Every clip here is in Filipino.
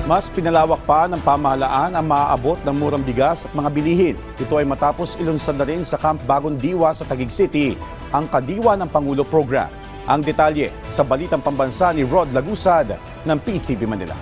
Mas pinalawak pa ng pamahalaan ang maaabot ng murang bigas at mga bilihin. Ito ay matapos ilunsad na rin sa Camp Bagong Diwa sa Taguig City ang Kadiwa ng Pangulo Program. Ang detalye sa Balitang Pambansa ni Rod Lagusad ng PTV Manila.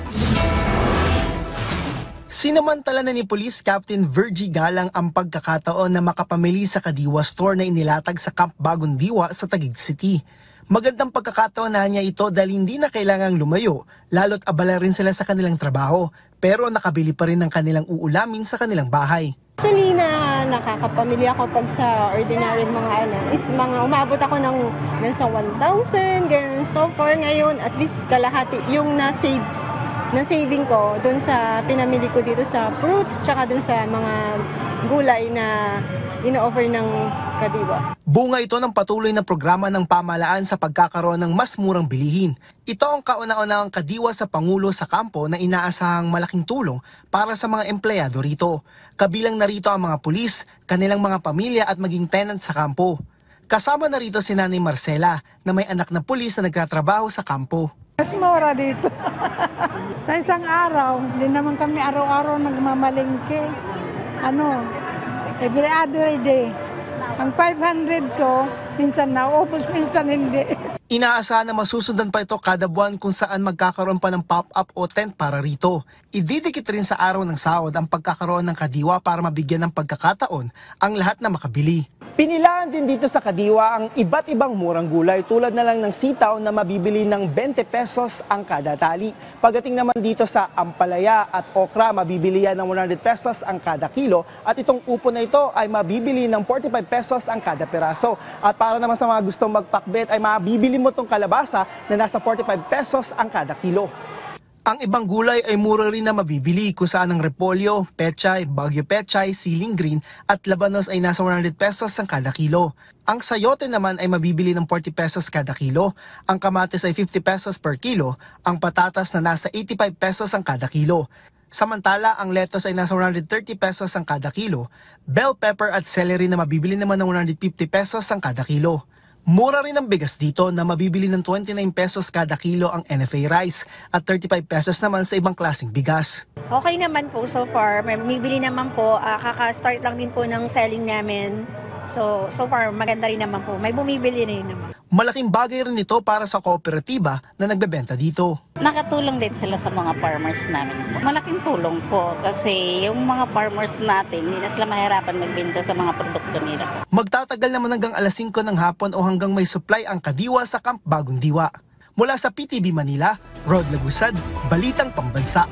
Sinamantala na ni Police Captain Virgie Galang ang pagkakataon na makapamili sa Kadiwa Store na inilatag sa Camp Bagong Diwa sa Taguig City. Magandang pagkakataon na niya ito dahil hindi na kailangang lumayo, lalo't abala rin sila sa kanilang trabaho, pero nakabili pa rin ng kanilang uulamin sa kanilang bahay. Actually nakakapamili ako pag sa ordinary is mga umabot ako ng nasa 1,000, ganun. So far ngayon, at least kalahati yung na-saving ko doon sa pinamili ko dito sa fruits, tsaka doon sa mga gulay na ino-offer ng Kadiwa. Bunga ito ng patuloy na programa ng pamahalaan sa pagkakaroon ng mas murang bilihin. Ito ang kauna-unahang Kadiwa sa Pangulo sa kampo na inaasahang malaking tulong para sa mga empleyado rito. Kabilang na rito ang mga pulis, kanilang mga pamilya at maging tenant sa kampo. Kasama na rito si Nanay Marcela na may anak na pulis na nagtatrabaho sa kampo. Mas mura dito. Sa isang araw, hindi naman kami araw-araw nagmamalengke. Every other day. Ang 500 ko, minsan naubos, minsan hindi. Inaasahan na masusundan pa ito kada buwan kung saan magkakaroon pa ng pop-up o tent para rito. Ididikit rin sa araw ng sahod ang pagkakaroon ng Kadiwa para mabigyan ng pagkakataon ang lahat na makabili. Pinilaan din dito sa Kadiwa ang iba't ibang murang gulay tulad na lang ng sitaw na mabibili ng 20 pesos ang kada tali. Pagdating naman dito sa ampalaya at okra, mabibili yan ng 100 pesos ang kada kilo at itong upo na ito ay mabibili ng 45 pesos ang kada peraso. At para naman sa mga gustong magpakbet ay mabibili mo itong kalabasa na nasa 45 pesos ang kada kilo. Ang ibang gulay ay mura rin na mabibili kung saan ang repolyo, pechay, bagyo pechay, siling green at labanos ay nasa 100 pesos ang kada kilo. Ang sayote naman ay mabibili ng 40 pesos kada kilo, ang kamatis ay 50 pesos per kilo, ang patatas na nasa 85 pesos ang kada kilo. Samantala, ang lettuce ay nasa 130 pesos ang kada kilo, bell pepper at celery na mabibili naman ng 150 pesos ang kada kilo. Mura rin ang bigas dito na mabibili ng 29 pesos kada kilo ang NFA rice at 35 pesos naman sa ibang klaseng bigas. Okay naman po so far. May bibili naman po. Kaka-start lang din po ng selling namin. So far maganda rin naman po. May bumibili rin naman. Malaking bagay rin ito para sa kooperatiba na nagbebenta dito. Nakatulong din sila sa mga farmers namin. Malaking tulong po kasi yung mga farmers natin, hindi na sila mahirapan magbenta sa mga produkto nila. Magtatagal naman hanggang alas 5 ng hapon o hanggang may supply ang Kadiwa sa Camp Bagong Diwa. Mula sa PTV Manila, Rod Lagusad, Balitang Pambansa.